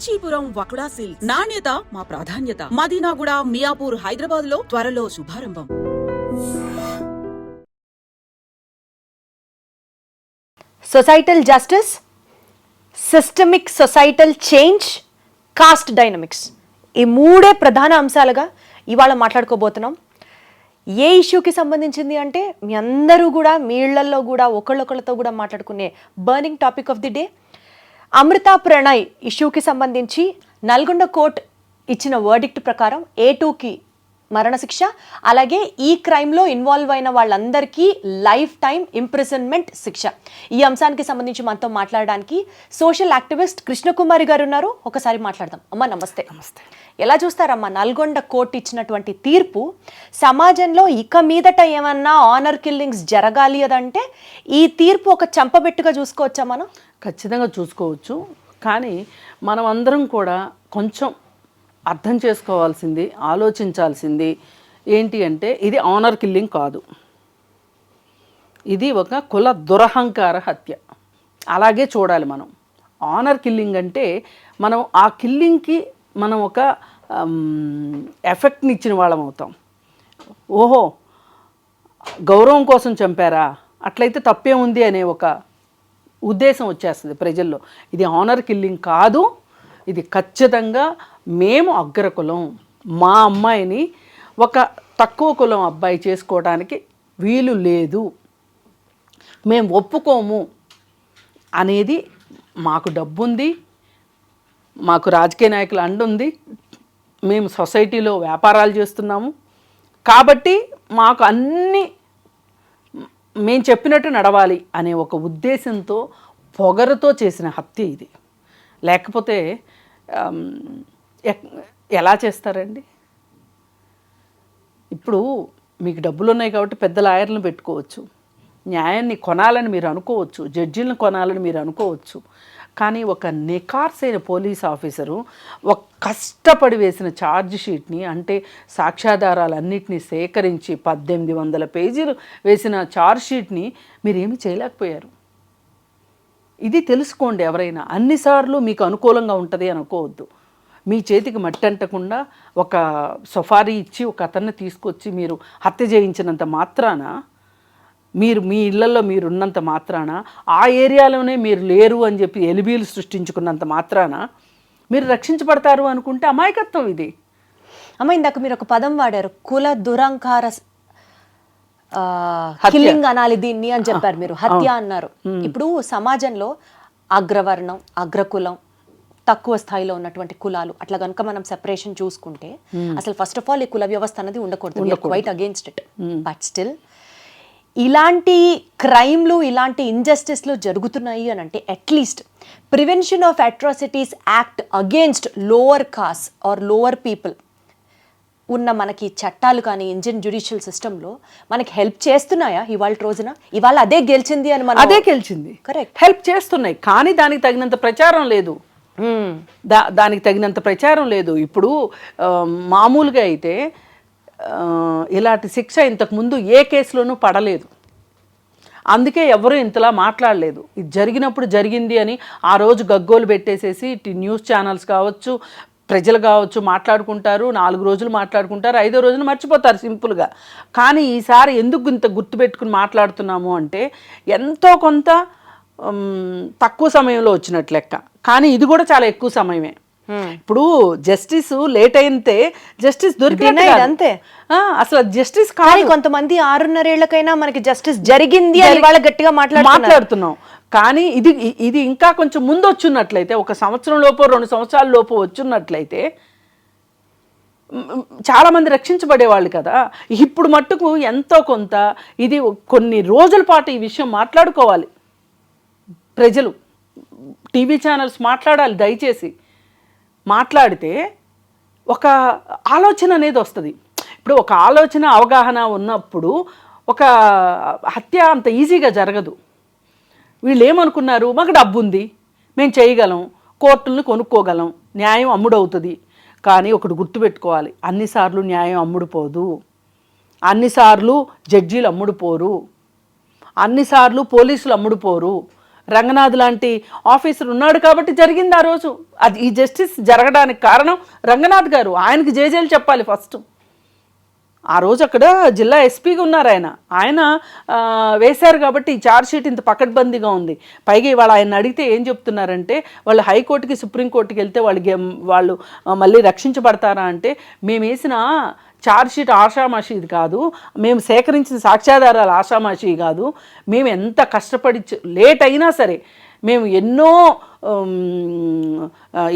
Kanchipuram వకుడా silks నాణ్యత మా ప్రాధాన్యత. మదీనాగూడ, మియాపూర్, హైదరాబాద్ లో త్వరలో శుభారంభం. Societal justice, systemic societal change, caste dynamics, ఈ మూడే ప్రధాన అంశాలుగా ఇవాళ మాట్లాడుకోబోతున్నాం. ఏ ఇష్యూకి సంబంధించింది అంటే మీ అందరూ కూడా మీ ఇళ్లలో కూడా ఒకళ్ళొకళ్ళతో కూడా మాట్లాడుకునే burning topic of the day, Amrutha Pranay ఇష్యూకి సంబంధించి నల్గొండ కోర్ట్ ఇచ్చిన వర్డిక్ట్ ప్రకారం A2కి మరణశిక్ష, అలాగే ఈ క్రైమ్లో ఇన్వాల్వ్ అయిన వాళ్ళందరికీ లైఫ్ టైం ఇంప్రిజన్మెంట్ శిక్ష. ఈ అంశానికి సంబంధించి మనతో మాట్లాడడానికి సోషల్ యాక్టివిస్ట్ కృష్ణకుమారి గారు ఉన్నారు. ఒకసారి మాట్లాడదాం. అమ్మ నమస్తే. నమస్తే. ఎలా చూస్తారమ్మా నల్గొండ కోర్టు ఇచ్చినటువంటి తీర్పు? సమాజంలో ఇక మీదట ఏమన్నా ఆనర్ కిల్లింగ్స్ జరగాలి అదంటే ఈ తీర్పు ఒక చంపబెట్టుగా చూసుకోవచ్చా మనం? ఖచ్చితంగా చూసుకోవచ్చు. కానీ మనం అందరం కూడా కొంచెం అర్థం చేసుకోవాల్సింది, ఆలోచించాల్సింది ఏంటి అంటే ఇది ఆనర్ కిల్లింగ్ కాదు, ఇది ఒక కుల దురహంకార హత్య. అలాగే చూడాలి మనం. ఆనర్ కిల్లింగ్ అంటే మనం ఆ కిల్లింగ్కి మనం ఒక ఎఫెక్ట్ని ఇచ్చిన వాళ్ళం అవుతాం. ఓహో గౌరవం కోసం చంపారా, అట్లయితే తప్పే ఉంది అనే ఒక ఉద్దేశం వచ్చేస్తుంది ప్రజల్లో. ఇది ఆనర్ కిల్లింగ్ కాదు, ఇది ఖచ్చితంగా మేము అగ్రకులం, మా అమ్మాయిని ఒక తక్కువ కులం అబ్బాయి చేసుకోవడానికి వీలు లేదు, మేము ఒప్పుకోము అనేది. మాకు డబ్బుంది, మాకు రాజకీయ నాయకుల అండుంది, మేము సొసైటీలో వ్యాపారాలు చేస్తున్నాము కాబట్టి మాకు అన్నీ మేము చెప్పినట్టు నడవాలి అనే ఒక ఉద్దేశంతో పొగరుతో చేసిన హత్య ఇది. లేకపోతే ఎలా చేస్తారండి? ఇప్పుడు మీకు డబ్బులు ఉన్నాయి కాబట్టి పెద్ద లాయర్లను పెట్టుకోవచ్చు, న్యాయాన్ని కొనాలని మీరు అనుకోవచ్చు, జడ్జీలను కొనాలని మీరు అనుకోవచ్చు. కానీ ఒక నికార్సైన పోలీస్ ఆఫీసరు ఒక కష్టపడి వేసిన ఛార్జ్ షీట్ని, అంటే సాక్ష్యాధారాలన్నింటినీ సేకరించి 1800 పేజీలు వేసిన ఛార్జ్ షీట్ని మీరేమీ చేయలేకపోయారు. ఇది తెలుసుకోండి ఎవరైనా. అన్నిసార్లు మీకు అనుకూలంగా ఉంటుంది అనుకోవద్దు. మీ చేతికి మట్టి అంటకుండా ఒక సఫారీ ఇచ్చి ఒక అతన్ని తీసుకొచ్చి మీరు హత్య చేయించినంత మాత్రాన, మీరు మీ ఇళ్లలో మీరు ఉన్నంత మాత్రాన, ఆ ఏరియాలోనే మీరు లేరు అని చెప్పి ఎలిబీలు సృష్టించుకున్నంత మాత్రాన మీరు రక్షించబడతారు అనుకుంటే అమాయకత్వం ఇది. అమ్మ ఇందాక మీరు ఒక పదం వాడారు, కుల దురంకార కిల్లింగ్ అనాలి దీన్ని అని చెప్పారు మీరు, హత్య అన్నారు. ఇప్పుడు సమాజంలో అగ్రవర్ణం, అగ్రకులం, తక్కువ స్థాయిలో ఉన్నటువంటి కులాలు అట్లా కనుక మనం సెపరేషన్ చూసుకుంటే అసలు ఫస్ట్ ఆఫ్ ఆల్ ఈ కుల వ్యవస్థ అనేది ఉండకూడదు. Quite against it. But still ఇలాంటి క్రైమ్లు, ఇలాంటి ఇంజస్టిస్లు జరుగుతున్నాయి అని అంటే at least prevention of atrocities act against lower caste or lower people ఉన్న మనకి చట్టాలు కానీ ఇండియన్ జ్యుడిషియల్ సిస్టంలో మనకి హెల్ప్ చేస్తున్నాయా ఇవాళ రోజున? ఇవాళ అదే గెలిచింది అని మనం అదే గెలిచింది, కరెక్ట్, హెల్ప్ చేస్తున్నాయి. కానీ దానికి తగినంత ప్రచారం లేదు. దానికి తగినంత ప్రచారం లేదు. ఇప్పుడు మామూలుగా అయితే ఇలాంటి శిక్ష ఇంతకుముందు ఏ కేసులోనూ పడలేదు, అందుకే ఎవరు ఇంతలా మాట్లాడలేదు. ఇది జరిగినప్పుడు జరిగింది అని ఆ రోజు గగ్గోలు పెట్టేసేసి న్యూస్ ఛానల్స్ కావచ్చు, ప్రజలు కావచ్చు మాట్లాడుకుంటారు, 4 రోజులు మాట్లాడుకుంటారు, 5వ రోజున మర్చిపోతారు సింపుల్గా. కానీ ఈసారి ఎందుకు ఇంత గుర్తుపెట్టుకుని మాట్లాడుతున్నాము అంటే ఎంతో కొంత తక్కువ సమయంలో వచ్చినట్టు లెక్క, కానీ ఇది కూడా చాలా ఎక్కువ సమయమే. ఇప్పుడు జస్టిస్ లేట్ అయితే జస్టిస్ దొరికింది అంతే. అసలు జస్టిస్ కాదు. కొంతమంది 6.5 ఏళ్లకైనా మనకి జస్టిస్ జరిగింది అని వాళ్ళ గట్టిగా మాట్లాడుతున్నాం. కానీ ఇది ఇంకా కొంచెం ముందు వచ్చున్నట్లయితే, 1 సంవత్సరం లోపు 2 సంవత్సరాల లోపు వచ్చున్నట్లయితే చాలామంది రక్షించబడేవాళ్ళు కదా. ఇప్పుడు మట్టుకు ఎంతో కొంత ఇది కొన్ని రోజుల పాటు ఈ విషయం మాట్లాడుకోవాలి ప్రజలు, టీవీ ఛానల్స్ మాట్లాడాలి. దయచేసి మాట్లాడితే ఒక ఆలోచన అనేది వస్తుంది. ఇప్పుడు ఒక ఆలోచన, అవగాహన ఉన్నప్పుడు ఒక హత్య అంత ఈజీగా జరగదు. వీళ్ళు ఏమనుకున్నారు, మాకు డబ్బు ఉంది, మేము చేయగలం, కోర్టులను కొనుక్కోగలం, న్యాయం అమ్ముడవుతుంది. కానీ ఒకటి గుర్తుపెట్టుకోవాలి, అన్నిసార్లు న్యాయం అమ్ముడుపోదు, అన్నిసార్లు జడ్జీలు అమ్ముడుపోరు, అన్నిసార్లు పోలీసులు అమ్ముడుపోరు. రంగనాథ్ లాంటి ఆఫీసర్ ఉన్నాడు కాబట్టి జరిగింది ఆ రోజు. అది ఈ జస్టిస్ జరగడానికి కారణం రంగనాథ్ గారు. ఆయనకి జేజేలు చెప్పాలి ఫస్ట్. ఆ రోజు అక్కడ జిల్లా ఎస్పీగా ఉన్నారు ఆయన వేశారు కాబట్టి ఈ ఛార్జ్షీట్ ఇంత పకడ్బందీగా ఉంది. పైగా ఇవాళ ఆయన అడిగితే ఏం చెప్తున్నారంటే వాళ్ళు హైకోర్టుకి సుప్రీంకోర్టుకి వెళ్తే వాళ్ళు మళ్ళీ రక్షించబడతారా అంటే, మేము వేసిన ఛార్జ్షీట్ ఆషామాషిది కాదు, మేము సేకరించిన సాక్ష్యాధారాలు ఆషామాషి కాదు, మేము ఎంత కష్టపడి లేట్ అయినా సరే మేము ఎన్నో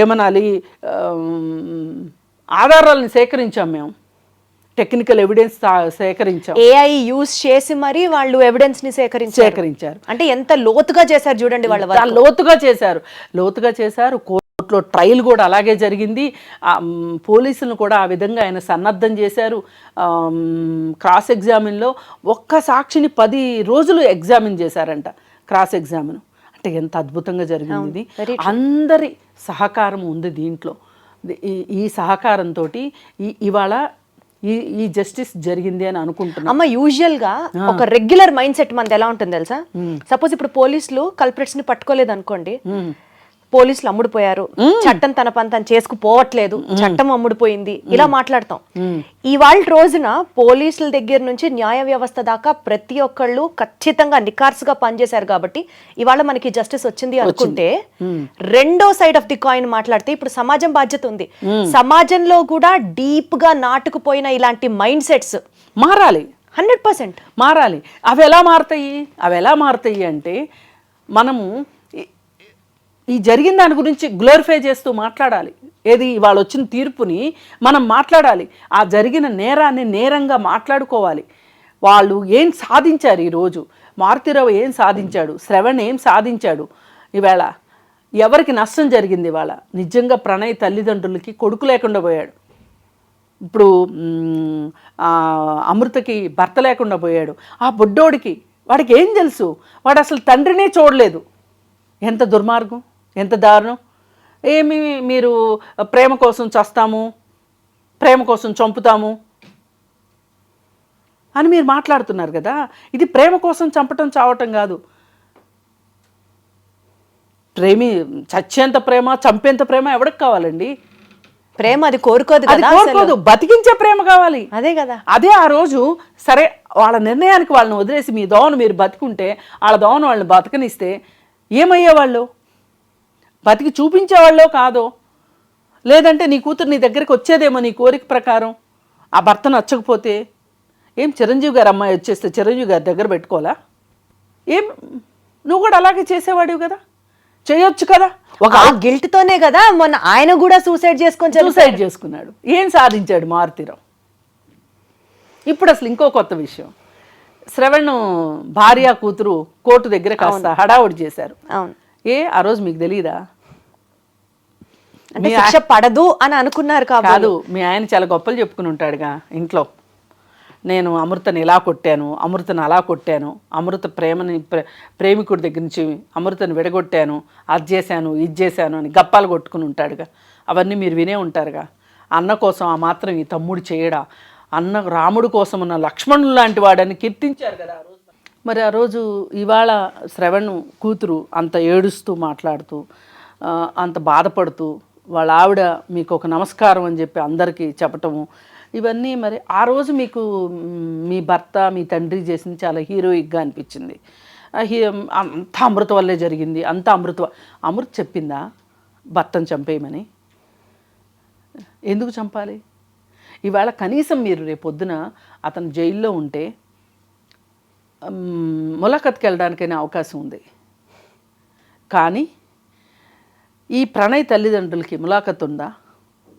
ఏమనాలి ఆధారాలను సేకరించాం, మేము టెక్నికల్ ఎవిడెన్స్ సేకరించాం. ఏఐ యూజ్ చేసి మరి వాళ్ళు ఎవిడెన్స్ ని సేకరించారు. అంటే ఎంత లోతుగా చేశారు చూడండి, వాళ్ళ లోతుగా చేశారు. కోర్టులో ట్రయల్ కూడా అలాగే జరిగింది. పోలీసులను కూడా ఆ విధంగా ఆయన సన్నద్ధం చేశారు. క్రాస్ ఎగ్జామిన్లో ఒక్క సాక్షిని 10 రోజులు ఎగ్జామిన్ చేశారంట, క్రాస్ ఎగ్జామిన్. అంటే ఎంత అద్భుతంగా జరిగింది. అందరి సహకారం ఉంది దీంట్లో. ఈ సహకారంతో ఇవాళ ఈ జస్టిస్ జరిగింది అని అనుకుంటున్నాం. అమ్మ, యూజువల్ గా ఒక రెగ్యులర్ మైండ్ సెట్ మనది ఎలా ఉంటుంది తెలుసా? సపోజ్ ఇప్పుడు పోలీసులు కల్ప్రిట్స్ ని పట్టుకోలేదు అనుకోండి, పోలీసులు అమ్ముడుపోయారు, చట్టం తన పని తను చేసుకుపోవట్లేదు, చట్టం అమ్ముడుపోయింది, ఇలా మాట్లాడతాం. ఇవాళ రోజున పోలీసుల దగ్గర నుంచి న్యాయ వ్యవస్థ దాకా ప్రతి ఒక్కళ్ళు ఖచ్చితంగా నికార్సుగా పనిచేశారు కాబట్టి ఇవాళ మనకి జస్టిస్ వచ్చింది అనుకుంటే, రెండో సైడ్ ఆఫ్ ది కాయిన్ మాట్లాడితే ఇప్పుడు సమాజం బాధ్యత ఉంది. సమాజంలో కూడా డీప్ గా నాటుకుపోయిన ఇలాంటి మైండ్ సెట్స్ మారాలి, 100% మారాలి. అవి ఎలా మారుతాయి అంటే, మనము ఈ జరిగిన దాని గురించి గ్లోరిఫై చేస్తూ మాట్లాడాలి. ఏది ఇవాళ వచ్చిన తీర్పుని మనం మాట్లాడాలి. ఆ జరిగిన నేరాన్ని నేరంగా మాట్లాడుకోవాలి. వాళ్ళు ఏం సాధించారు ఈరోజు, మారుతిరావు ఏం సాధించాడు, శ్రవణ్ ఏం సాధించాడు, ఈవేళ ఎవరికి నష్టం జరిగింది. ఇవాళ నిజంగా ప్రణయ్ తల్లిదండ్రులకి కొడుకు లేకుండా పోయాడు. ఇప్పుడు అమృతకి భర్త లేకుండా పోయాడు. ఆ బుడ్డోడికి వాడికి ఏం తెలుసు, వాడు అసలు తండ్రినే చూడలేదు. ఎంత దుర్మార్గం, ఎంత దారుణం. ఏమి మీరు ప్రేమ కోసం చస్తాము, ప్రేమ కోసం చంపుతాము అని మీరు మాట్లాడుతున్నారు కదా. ఇది ప్రేమ కోసం చంపటం చావటం కాదు. చచ్చేంత ప్రేమ, చంపేంత ప్రేమ ఎవరికి కావాలండి? ప్రేమ అది కోరుకోదు, బతికించే ప్రేమ కావాలి. అదే కదా. అదే ఆ రోజు సరే వాళ్ళ నిర్ణయానికి వాళ్ళని వదిలేసి మీ దోవను మీరు బతికుంటే, వాళ్ళ దోవను వాళ్ళని బతకనిస్తే ఏమయ్యేవాళ్ళు? బతికి చూపించేవాళ్ళో కాదో, లేదంటే నీ కూతురు నీ దగ్గరికి వచ్చేదేమో నీ కోరిక ప్రకారం. ఆ భర్త నచ్చకపోతే ఏం చిరంజీవి గారు అమ్మాయి వచ్చేస్తే చిరంజీవి గారి దగ్గర పెట్టుకోవాలా? ఏం నువ్వు కూడా అలాగే చేసేవాడివి కదా, చేయొచ్చు కదా. ఒక గిల్ట్తోనే కదా మొన్న ఆయన కూడా సూసైడ్ చేసుకున్నాడు. ఏం సాధించాడు మారుతిరావు? ఇప్పుడు అసలు ఇంకో కొత్త విషయం, శ్రవణ్ భార్య కూతురు కోర్టు దగ్గర కాస్త హడావుడి చేశారు. అవును. ఆ రోజు మీకు తెలియదా? అంటే శిక్ష పడదు అని అనుకున్నారు కాదు, మీ ఆయన చాలా గొప్పలు చెప్పుకుని ఉంటాడుగా ఇంట్లో. నేను అమృతని ఇలా కొట్టాను, అమృతను అలా కొట్టాను, అమృత ప్రేమికుడి దగ్గర నుంచి అమృతను విడగొట్టాను, అది చేశాను ఇది చేశాను అని గప్పాలు కొట్టుకుని ఉంటాడుగా. అవన్నీ మీరు వినే ఉంటారుగా. అన్న కోసం ఆ మాత్రం ఈ తమ్ముడు చేయడా, అన్న రాముడు కోసం ఉన్న లక్ష్మణుడు లాంటి వాడని కీర్తించారు కదా ఆ రోజు. మరి ఆ రోజు ఇవాళ శ్రవణ్ కూతురు అంత ఏడుస్తూ మాట్లాడుతూ, అంత బాధపడుతూ, వాళ్ళ ఆవిడ మీకు ఒక నమస్కారం అని చెప్పి అందరికీ చెప్పటము, ఇవన్నీ మరి ఆ రోజు మీకు మీ భర్త మీ తండ్రి చేసింది చాలా హీరోయిక్గా అనిపించింది. అంత అమృత వల్లే జరిగింది, అంత అమృత చెప్పిందా భర్తను చంపేయమని? ఎందుకు చంపాలి? ఇవాళ కనీసం మీరు రేపొద్దున అతను జైల్లో ఉంటే ములాఖత్కి వెళ్ళడానికైనా అవకాశం ఉంది. కానీ ఈ ప్రణయ్ తల్లిదండ్రులకి ములాఖత్ ఉందా?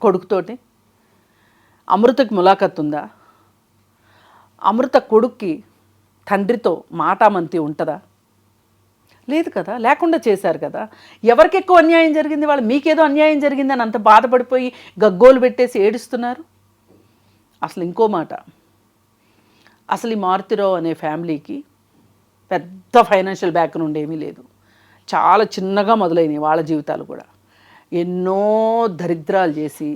కొడుకుతోటి అమృతకి ములాఖత్ ఉందా? అమృత కొడుక్కి తండ్రితో మాటామంతి ఉంటుందా? లేదు కదా, లేకుండా చేశారు కదా. ఎవరికి ఎక్కువ అన్యాయం జరిగింది? వాళ్ళు మీకేదో అన్యాయం జరిగిందని అంత బాధపడిపోయి గగ్గోలు పెట్టేసి ఏడుస్తున్నారు. అసలు ఇంకో మాట, అసలు ఈ మారుతిరావు అనే ఫ్యామిలీకి పెద్ద ఫైనాన్షియల్ బ్యాక్గ్రౌండ్ ఏమీ లేదు. చాలా చిన్నగా మొదలైనవి వాళ్ళ జీవితాలు కూడా. ఎన్నో దరిద్రాలు చేసి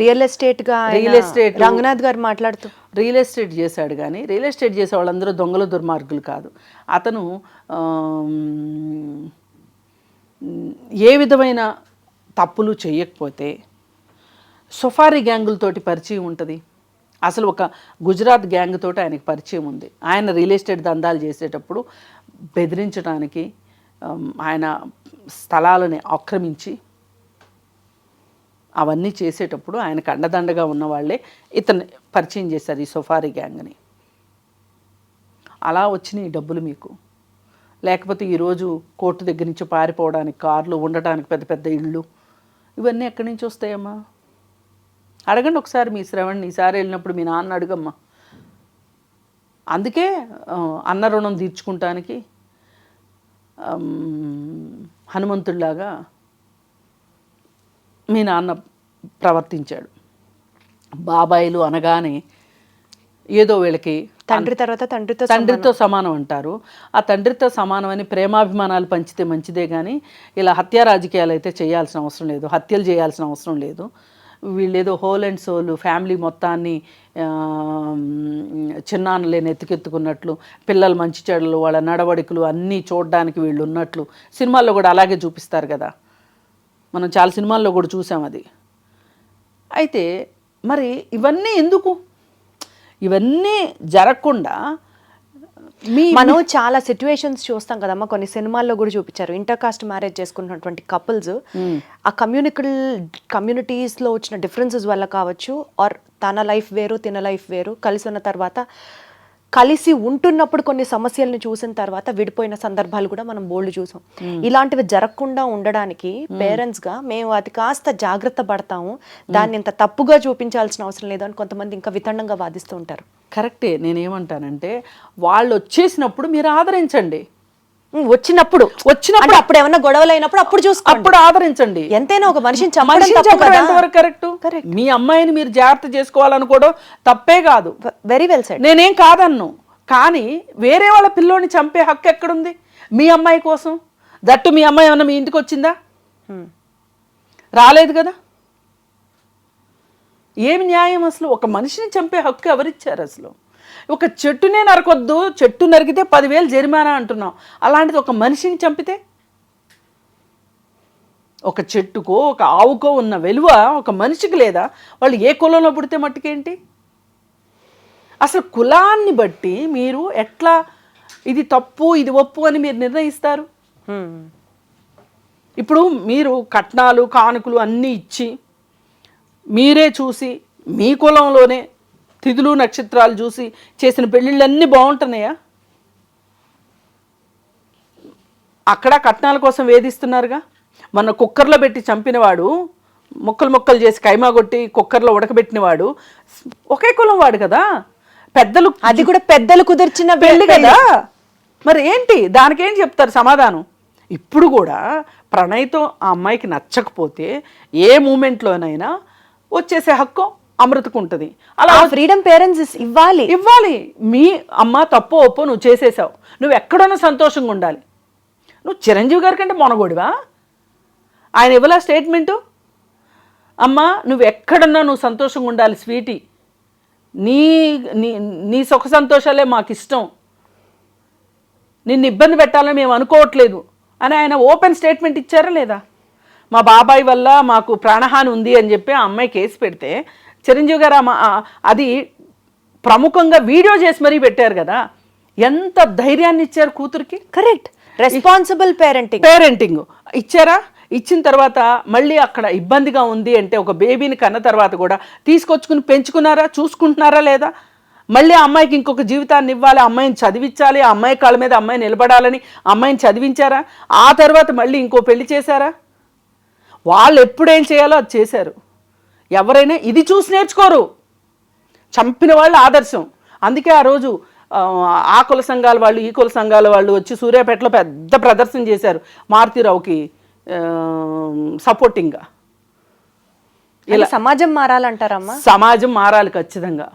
రియల్ ఎస్టేట్ గా రియల్ ఎస్టేట్ రంగనాథ్ గారు మాట్లాడుతూ రియల్ ఎస్టేట్ చేశాడు, కానీ రియల్ ఎస్టేట్ చేసే వాళ్ళందరూ దొంగలు దుర్మార్గులు కాదు. అతను ఏ విధమైన తప్పులు చేయకపోతే సఫారీ గ్యాంగులతోటి పరిచయం ఉంటుంది. అసలు ఒక గుజరాత్ గ్యాంగ్ తోటి ఆయనకి పరిచయం ఉంది. ఆయన రియల్ ఎస్టేట్ దందాలు చేసేటప్పుడు బెదిరించడానికి ఆయన స్థలాలని ఆక్రమించి అవన్నీ చేసేటప్పుడు ఆయనకు అండదండగా ఉన్న వాళ్ళే ఇతను పరిచయం చేశారు ఈ సఫారీ గ్యాంగ్ని. అలా వచ్చినాయి డబ్బులు మీకు. లేకపోతే ఈరోజు కోర్టు దగ్గర నుంచి పారిపోవడానికి కార్లు, ఉండటానికి పెద్ద పెద్ద ఇళ్ళు, ఇవన్నీ ఎక్కడి నుంచి వస్తాయమ్మా? అడగండి ఒకసారి మీ శ్రవణ్ని. ఈసారి వెళ్ళినప్పుడు మీ నాన్న అడుగమ్మా. అందుకే అన్న రుణం తీర్చుకుంటానికి హనుమంతుడిలాగా మీ నాన్న ప్రవర్తించాడు. బాబాయిలు అనగానే ఏదో వీళ్ళకి తండ్రి తర్వాత తండ్రితో సమానం అంటారు. ఆ తండ్రితో సమానం అని ప్రేమాభిమానాలు పంచితే మంచిదే, కానీ ఇలా హత్యా రాజకీయాలు అయితే చేయాల్సిన అవసరం లేదు, హత్యలు చేయాల్సిన అవసరం లేదు. వీళ్ళేదో హోల్ అండ్ సోల్ ఫ్యామిలీ మొత్తాన్ని చిన్నాన్నలే నెత్తికెత్తుకున్నట్లు, పిల్లలు మంచి చెడులు, వాళ్ళ నడవడికలు అన్నీ చూడడానికి వీళ్ళు ఉన్నట్లు సినిమాల్లో కూడా అలాగే చూపిస్తారు కదా. మనం చాలా సినిమాల్లో కూడా చూసాం అది. అయితే మరి ఇవన్నీ ఎందుకు? ఇవన్నీ జరగకుండా మనం చాలా సిచ్యువేషన్స్ చూస్తాం కదమ్మా, కొన్ని సినిమాల్లో కూడా చూపించారు. ఇంటర్ కాస్ట్ మ్యారేజ్ చేసుకున్నటువంటి కపుల్స్ ఆ కమ్యూనిటీస్లో వచ్చిన డిఫరెన్సెస్ వల్ల కావచ్చు, ఆర్ తన లైఫ్ వేరు తిన లైఫ్ వేరు, కలిసి ఉన్న తర్వాత కలిసి ఉంటున్నప్పుడు కొన్ని సమస్యలను చూసిన తర్వాత విడిపోయిన సందర్భాలు కూడా మనం బోల్డ్ చూసాం. ఇలాంటివి జరగకుండా ఉండడానికి పేరెంట్స్ గా మేము అది కాస్త జాగ్రత్త పడతాము, దాన్ని ఇంత తప్పుగా చూపించాల్సిన అవసరం లేదు అని కొంతమంది ఇంకా వితండంగా వాదిస్తూ ఉంటారు. కరెక్టే. నేనేమంటానంటే వాళ్ళు వచ్చేసినప్పుడు మీరు ఆదరించండి. వచ్చినప్పుడు అప్పుడు ఏమన్నా గొడవలు అయినప్పుడు అప్పుడు చూసుకోండి, అప్పుడు ఆదరించండి. ఎంతైనా ఒక మనిషిని చంపడం ఎంతవరకు కరెక్ట్? మీ అమ్మాయిని మీరు జాగ్రత్త చేసుకోవాలనుకోవడం తప్పే కాదు. Very well said. నేనేం కాదన్ను, కానీ వేరే వాళ్ళ పిల్లోని చంపే హక్కు ఎక్కడుంది మీ అమ్మాయి కోసం? దట్టు మీ అమ్మాయి ఏమన్నా మీ ఇంటికి వచ్చిందా? రాలేదు కదా. ఏమి న్యాయం అసలు? ఒక మనిషిని చంపే హక్కు ఎవరిచ్చారు అసలు? ఒక చెట్టునే నరకొద్దు, చెట్టు నరికితే 10,000 జరిమానా అంటున్నాం. అలాంటిది ఒక మనిషిని చంపితే? ఒక చెట్టుకో ఒక ఆవుకో ఉన్న విలువ ఒక మనిషికి లేదా? వాళ్ళు ఏ కులంలో పుడితే మట్టుకేంటి? అసలు కులాన్ని బట్టి మీరు ఎట్లా ఇది తప్పు ఇది ఒప్పు అని మీరు నిర్ణయిస్తారు? ఇప్పుడు మీరు కట్నాలు కానుకలు అన్నీ ఇచ్చి మీరే చూసి మీ కులంలోనే తిథులు నక్షత్రాలు చూసి చేసిన పెళ్ళిళ్ళన్నీ బాగుంటున్నాయా? అక్కడ కట్నాల కోసం వేధిస్తున్నారుగా. మొన్న కుక్కర్లో పెట్టి చంపినవాడు, ముక్కలు చేసి కైమా కొట్టి కుక్కర్లో ఉడకబెట్టినవాడు ఒకే కులం వాడు కదా. పెద్దలు, అది కూడా పెద్దలు కుదిర్చిన పెళ్ళి కదా. మరి ఏంటి దానికేం చెప్తారు సమాధానం? ఇప్పుడు కూడా ప్రణయ్తో ఆ అమ్మాయికి నచ్చకపోతే ఏ మూమెంట్లోనైనా వచ్చేసే హక్కు అమృతకు ఉంటుంది. అలా ఫ్రీడమ్ పేరెంట్స్ ఇవ్వాలి. మీ అమ్మ తప్పు ఒప్పు నువ్వు చేసేసావు, నువ్వు ఎక్కడన్నా సంతోషంగా ఉండాలి. నువ్వు చిరంజీవి గారి కంటే మొనగోడివా? ఆయన ఇవ్వలా స్టేట్మెంటు? అమ్మ నువ్వు ఎక్కడన్నా నువ్వు సంతోషంగా ఉండాలి స్వీటీ, నీ నీ సుఖ సంతోషాలే మాకు ఇష్టం, నిన్ను ఇబ్బంది పెట్టాలని మేము అనుకోవట్లేదు అని ఆయన ఓపెన్ స్టేట్మెంట్ ఇచ్చారా లేదా? మా బాబాయ్ వల్ల మాకు ప్రాణహాని ఉంది అని చెప్పి ఆ అమ్మాయి కేసు పెడితే చిరంజీవి గారు అది ప్రముఖంగా వీడియో చేసి మరీ పెట్టారు కదా. ఎంత ధైర్యాన్ని ఇచ్చారు కూతురికి. కరెక్ట్. రెస్పాన్సిబుల్ పేరెంటింగ్ ఇచ్చారా? ఇచ్చిన తర్వాత మళ్ళీ అక్కడ ఇబ్బందిగా ఉంది అంటే ఒక బేబీని కన్న తర్వాత కూడా తీసుకొచ్చుకుని పెంచుకున్నారా? చూసుకుంటున్నారా లేదా? మళ్ళీ ఆ అమ్మాయికి ఇంకొక జీవితాన్ని ఇవ్వాలి, అమ్మాయిని చదివించాలి, ఆ అమ్మాయి కాళ్ళ మీద అమ్మాయి నిలబడాలని అమ్మాయిని చదివించారా? ఆ తర్వాత మళ్ళీ ఇంకో పెళ్లి చేశారా? వాళ్ళు ఎప్పుడేం చేయాలో అది చేశారు. ఎవరైనా ఇది చూసి నేర్చుకోరు. చంపిన వాళ్ళు ఆదర్శం. అందుకే ఆ రోజు ఆ కుల సంఘాల వాళ్ళు ఈ కుల సంఘాల వాళ్ళు వచ్చి సూర్యాపేటలో పెద్ద ప్రదర్శన చేశారు మారుతీరావుకి సపోర్టింగ్గా. ఇలా సమాజం మారాలంటారమ్మా? సమాజం మారాలి ఖచ్చితంగా.